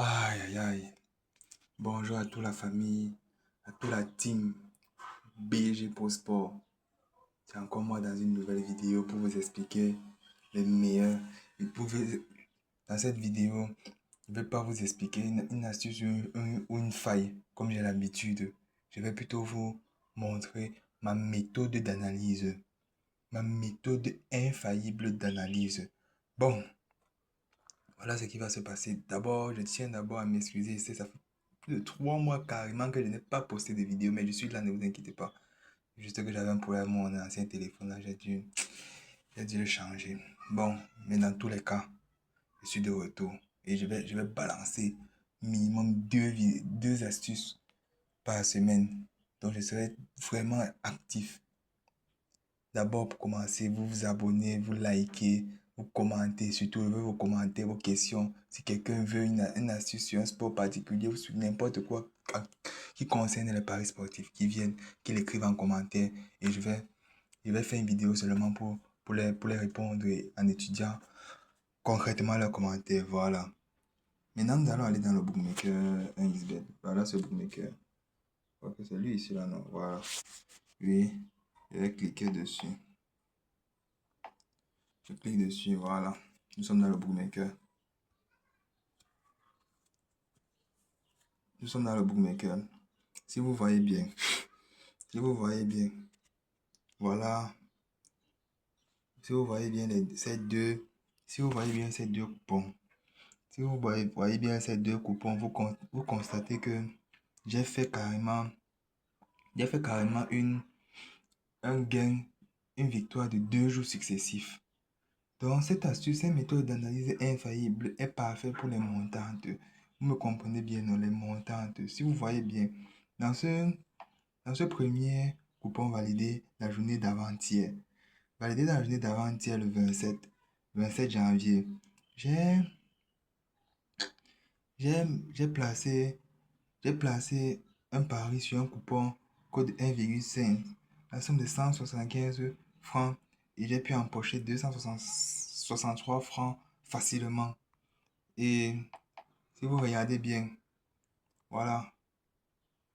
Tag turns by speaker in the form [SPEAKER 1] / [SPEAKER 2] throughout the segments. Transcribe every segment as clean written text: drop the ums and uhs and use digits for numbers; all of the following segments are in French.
[SPEAKER 1] Aïe, aïe, aïe. Bonjour à toute la famille, à toute la team BG Pro Sport. C'est encore moi dans une nouvelle vidéo pour vous expliquer les meilleurs. Dans cette vidéo, je ne vais pas vous expliquer une astuce ou une faille, comme j'ai l'habitude. Je vais plutôt vous montrer ma méthode d'analyse. Ma méthode infaillible d'analyse. Bon, voilà ce qui va se passer. D'abord, je tiens d'abord à m'excuser. Ça fait plus de 3 mois carrément que je n'ai pas posté de vidéo, mais je suis là, ne vous inquiétez pas. Juste que j'avais un problème avec mon ancien téléphone, là, j'ai dû le changer. Bon, mais dans tous les cas, je suis de retour et je vais balancer minimum deux astuces par semaine. Donc, je serai vraiment actif. D'abord, pour commencer, vous vous abonnez, vous likez, vous commentez, surtout vos commentaires, vos questions. Si quelqu'un veut une astuce sur un sport particulier ou sur n'importe quoi qui concerne les paris sportifs, qu'il écrive en commentaire et je vais faire une vidéo seulement pour les répondre en étudiant concrètement leurs commentaires. Voilà. Maintenant, nous allons aller dans le bookmaker 1xbet. Voilà ce bookmaker. Je crois que c'est lui ici, là, non? Voilà. Oui, je vais cliquer dessus. Je clique dessus, voilà. Nous sommes dans le bookmaker. Nous sommes dans le bookmaker. Si vous voyez bien, si vous voyez bien, voilà. Si vous voyez bien si vous voyez bien ces deux coupons, si vous voyez bien ces deux coupons, vous constatez que j'ai fait carrément, un gain, une victoire de 2 jours successifs. Donc, cette astuce, cette méthode d'analyse infaillible est parfaite pour les montantes. Vous me comprenez bien, non, les montantes. Si vous voyez bien, dans ce, dans ce premier coupon validé la journée d'avant-hier, validé dans la journée d'avant-hier, le 27 janvier, j'ai j'ai j'ai placé, j'ai placé un pari sur un coupon code 1,5, la somme de 175 francs, et j'ai pu empocher 263 francs facilement. Et si vous regardez bien, voilà,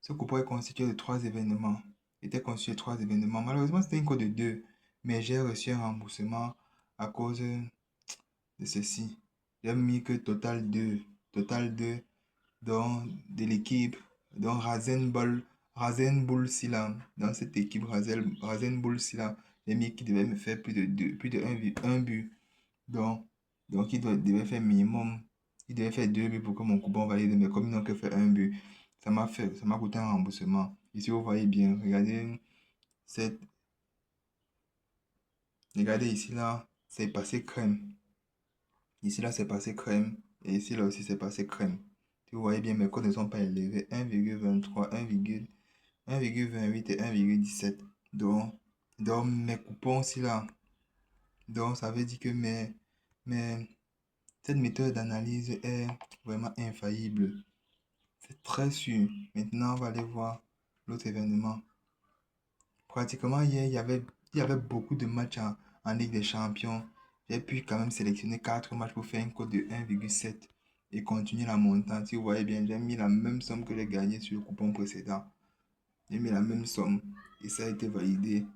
[SPEAKER 1] ce coupon est constitué de 3 événements. Il était constitué de 3 événements. Malheureusement, c'était une cote de 2, mais j'ai reçu un remboursement à cause de ceci. J'ai mis que total 2 de l'équipe, donc Rasenbull Silam. Dans cette équipe Rasenbull Silam, j'ai mis qui devait me faire plus de un but. Donc, devait faire minimum, il devait faire 2 buts pour que mon coupon valide, mais comme ils n'ont que fait un but, ça m'a coûté un remboursement. Ici, vous voyez bien, cette, regardez ici, là, c'est passé crème. Ici, là, c'est passé crème. Et ici, là aussi, c'est passé crème. Si vous voyez bien, mes codes ne sont pas élevés. 1,23, 1,28 et 1,17. Donc, mes coupons aussi, là. Donc, ça veut dire que cette méthode d'analyse est vraiment infaillible. C'est très sûr. Maintenant, on va aller voir l'autre événement. Pratiquement hier, il y avait beaucoup de matchs en Ligue des Champions. J'ai pu quand même sélectionner 4 matchs pour faire une cote de 1,7 et continuer la montante. Si vous voyez bien, j'ai mis la même somme que j'ai gagné sur le coupon précédent. J'ai mis la même somme et ça a été validé.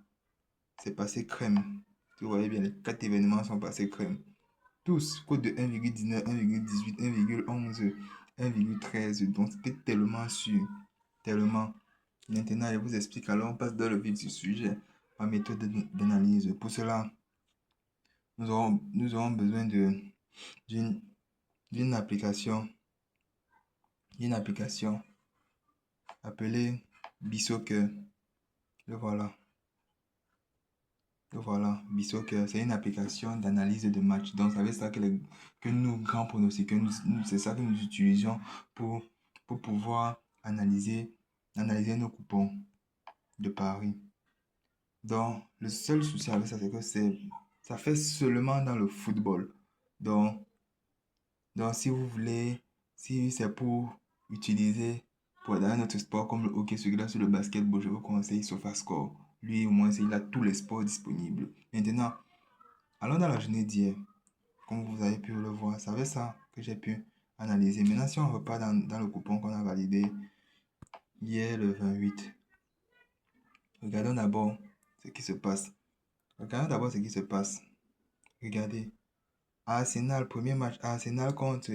[SPEAKER 1] C'est passé crème. Si vous voyez bien, les 4 événements sont passés crème. Tous, code de 1,19, 1,18, 1,11, 1,13. Donc, c'était tellement sûr. Tellement. Maintenant, je vous explique. Alors, on passe dans le vif du sujet. Ma méthode d'analyse. Pour cela, nous aurons besoin d'une d'une application. D'une application appelée Bisoccer. Le voilà. Voilà, Bisoccer, c'est une application d'analyse de match. Donc, ça veut dire que nous, grands pronostiqueurs, c'est ça que nous utilisons pour pouvoir analyser nos coupons de paris. Donc, le seul souci avec ça, c'est que ça fait seulement dans le football. Donc, si vous voulez, si c'est pour utiliser pour dans un autre sport comme le hockey sur glace ou le basketball, je vous conseille SofaScore. Lui, au moins, il a tous les sports disponibles. Maintenant, allons dans la journée d'hier. Comme vous avez pu le voir, c'est avec ça que j'ai pu analyser. Maintenant, si on repart dans le coupon qu'on a validé hier, le 28, regardons d'abord ce qui se passe. Regardons d'abord ce qui se passe. Regardez. Arsenal, premier match, Arsenal contre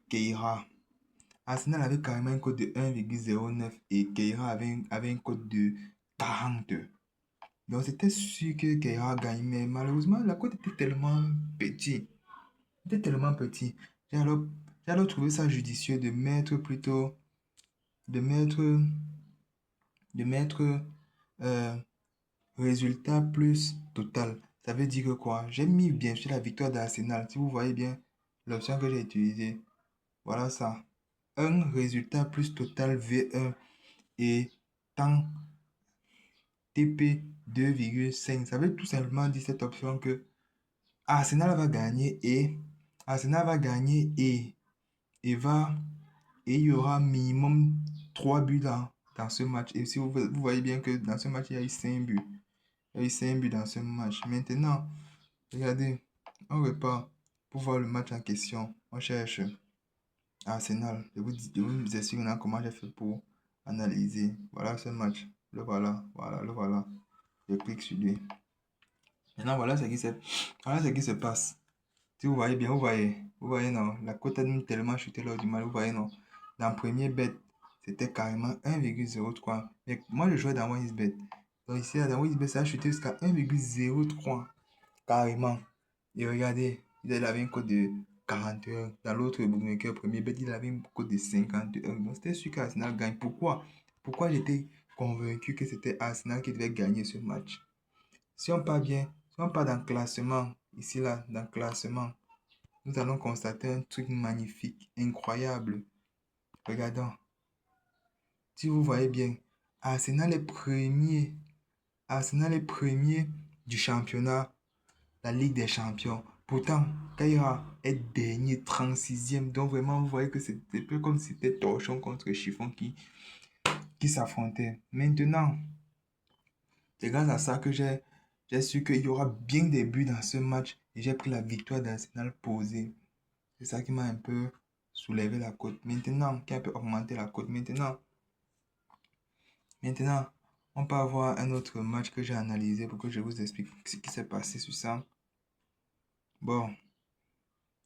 [SPEAKER 1] Keira. Arsenal avait carrément un code de 1,09 et Keira avait un code de 40. Donc c'était sûr que Keira gagne, mais malheureusement la cote était tellement petit. C'était tellement petit. J'ai alors, j'ai alors trouvé ça judicieux de mettre plutôt, de mettre, de mettre euh, résultat plus total. Ça veut dire que quoi? J'ai mis bien sûr la victoire d'Arsenal. Si vous voyez bien l'option que j'ai utilisée, voilà ça. Un résultat plus total V1 et temps TP 2,5. Ça veut tout simplement dire cette option que Arsenal va gagner et Arsenal va gagner et va et il y aura minimum 3 buts dans ce match. Et si vous voyez bien que dans ce match, il y a eu 5 buts. Il y a eu 5 buts dans ce match. Maintenant, regardez, on repart pour voir le match en question. On cherche Arsenal. Je vous explique maintenant comment j'ai fait pour analyser. Voilà ce match. Le voilà. Voilà, le voilà. Je clique sur lui. Maintenant, voilà ce qui se passe. Si vous voyez bien, vous voyez non, la cote a tellement chuté lors du match, vous voyez non. Dans le premier bet, c'était carrément 1,03. Mais moi, je jouais dans OneXBet. Donc ici, dans OneXBet, ça a chuté jusqu'à 1,03. Carrément. Et regardez, il avait une cote de 41. Dans l'autre bookmaker, premier bet, il avait une cote de 51. Donc c'était sûr qu'Arsenal gagne. Pourquoi? Pourquoi j'étais convaincu que c'était Arsenal qui devait gagner ce match? Si on part bien, si on part dans le classement, ici là, dans le classement, nous allons constater un truc magnifique, incroyable. Regardons. Si vous voyez bien, Arsenal est premier. Arsenal est premier du championnat, la Ligue des Champions. Pourtant, Kaira est dernier, 36e. Donc vraiment, vous voyez que c'est un peu comme si c'était Torchon contre Chiffon qui s'affrontaient. Maintenant, c'est grâce à ça que j'ai su qu'il y aura bien des buts dans ce match et j'ai pris la victoire d'Arsenal posée. C'est ça qui m'a un peu soulevé la cote. Maintenant, qui a un peu augmenté la cote. Maintenant, on peut avoir un autre match que j'ai analysé pour que je vous explique ce qui s'est passé sur ça. Bon,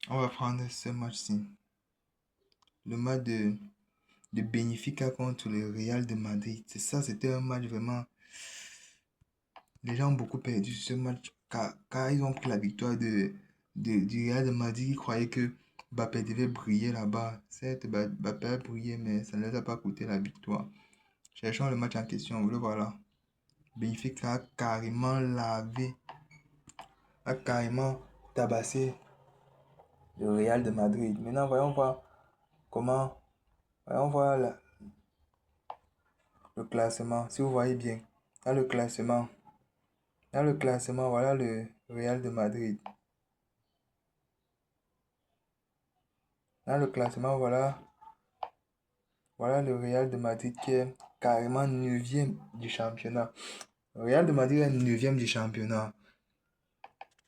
[SPEAKER 1] on va prendre ce match-ci. Le match de Benfica contre le Real de Madrid. C'est ça, c'était un match vraiment. Les gens ont beaucoup perdu sur ce match car ils ont pris la victoire du Real de Madrid. Ils croyaient que Mbappé devait briller là-bas. Certes, Mbappé a brillé, mais ça ne les a pas coûté la victoire. Cherchons le match en question. Le voilà. Benfica a carrément lavé, a carrément tabassé le Real de Madrid. Maintenant, voyons voir comment. Voyons voir le classement. Si vous voyez bien, dans le classement. Dans le classement, voilà le Real de Madrid. Dans le classement, voilà le Real de Madrid qui est carrément 9e du championnat. Le Real de Madrid est 9e du championnat.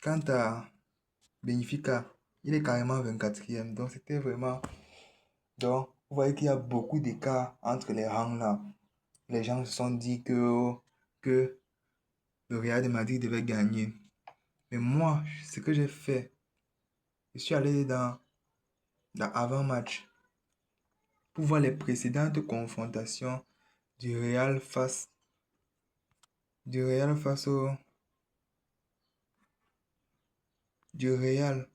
[SPEAKER 1] Quant à Benfica, il est carrément 24e. Donc c'était vraiment. Donc, vous voyez qu'il y a beaucoup d'écart entre les rangs là. Les gens se sont dit que le Real de Madrid devait gagner. Mais moi, ce que j'ai fait, je suis allé dans avant-match pour voir les précédentes confrontations du Real face, du Real face au, du Real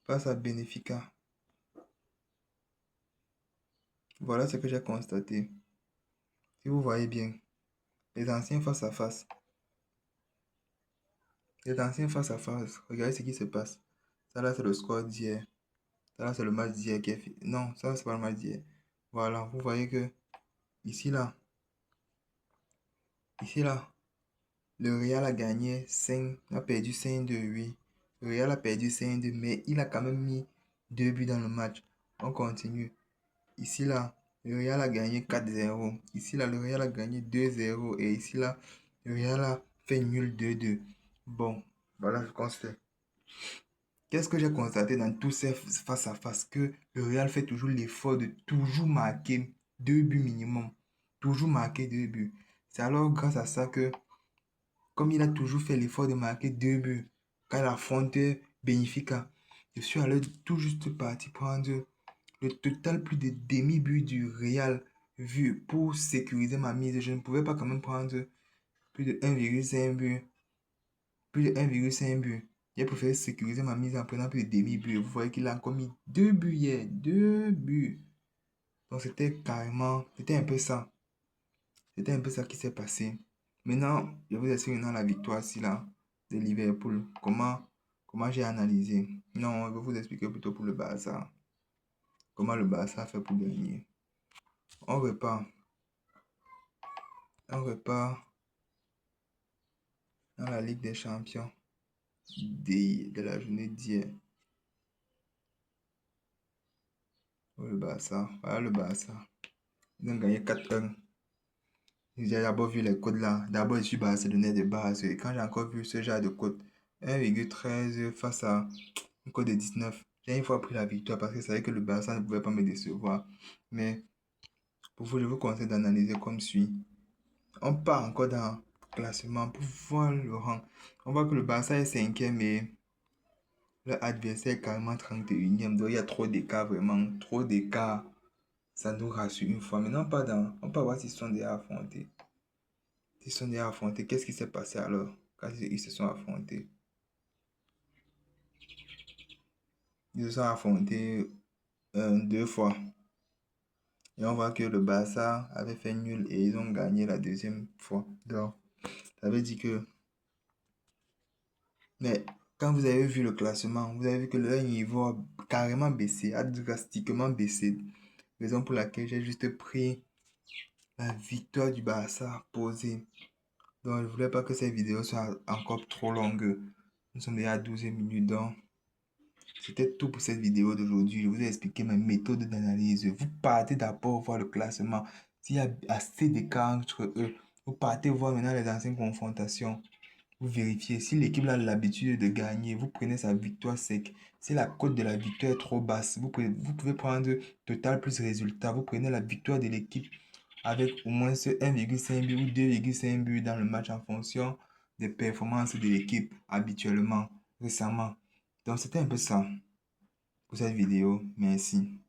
[SPEAKER 1] face à Benfica. Voilà ce que j'ai constaté. Si vous voyez bien, les anciens face à face. Les anciens face à face. Regardez ce qui se passe. Ça là, c'est le score d'hier. Ça là, c'est le match d'hier qui est fini. Non, ça, c'est pas le match d'hier. Voilà, vous voyez que ici là, le Real a gagné 5, a perdu 5-2, oui. Le Real a perdu 5-2, mais il a quand même mis 2 buts dans le match. On continue. Ici là, le Real a gagné 4-0. Ici là, le Real a gagné 2-0. Et ici là, le Real a fait nul 2-2. Bon, voilà ce qu'on sait. Qu'est-ce que j'ai constaté dans tous ces face-à-face? Que le Real fait toujours l'effort de toujours marquer 2 buts minimum. Toujours marquer 2 buts. C'est alors grâce à ça que, comme il a toujours fait l'effort de marquer 2 buts, quand il affronte Benfica, je suis allé tout juste parti prendre le total plus de demi-but du Real vu pour sécuriser ma mise. Je ne pouvais pas quand même prendre plus de 1,5 but. Plus de 1,5 but. J'ai préféré sécuriser ma mise en prenant plus de demi-but. Vous voyez qu'il a encore mis 2 buts hier. 2 buts. Donc c'était carrément, c'était un peu ça. C'était un peu ça qui s'est passé. Maintenant, je vous explique maintenant la victoire ici là de Liverpool. Comment j'ai analysé. Non, je vais vous expliquer plutôt pour le Barça. Comment le Barça a fait pour gagner. On repart. On repart dans la Ligue des Champions de la journée d'hier. Le Barça. Voilà le Barça. Ils ont gagné 4-1. J'ai d'abord vu les codes là. D'abord, je suis barcelonais de base. Et quand j'ai encore vu ce genre de code, 1,13 face à un code de 19, j'ai une fois pris la victoire parce que je savais que le Barça ne pouvait pas me décevoir. Mais pour vous, je vous conseille d'analyser comme suit. On part encore dans le classement pour voir le rang. On voit que le Barça est 5e et leur adversaire est carrément 31e. Donc il y a trop d'écart, vraiment. Trop d'écart. Ça nous rassure une fois. Maintenant, on peut voir s'ils sont déjà affrontés. Ils sont déjà affrontés. Qu'est-ce qui s'est passé alors quand ils se sont affrontés? Ils se sont affrontés 2 fois. Et on voit que le Barça avait fait nul et ils ont gagné la deuxième fois. Donc, ça veut dire que... Mais quand vous avez vu le classement, vous avez vu que leur niveau a carrément baissé, a drastiquement baissé. Raison pour laquelle j'ai juste pris la victoire du Barça posée. Donc, je ne voulais pas que cette vidéo soit encore trop longue. Nous sommes déjà à 12 minutes. Donc, c'était tout pour cette vidéo d'aujourd'hui. Je vous ai expliqué ma méthode d'analyse. Vous partez d'abord voir le classement. S'il y a assez d'écart entre eux, vous partez voir maintenant les anciennes confrontations. Vous vérifiez. Si l'équipe a l'habitude de gagner, vous prenez sa victoire sec. Si la cote de la victoire est trop basse, vous pouvez prendre total plus résultat. Vous prenez la victoire de l'équipe avec au moins ce 1,5 but ou 2,5 buts dans le match en fonction des performances de l'équipe habituellement, récemment. Donc c'était un peu ça pour cette vidéo. Merci.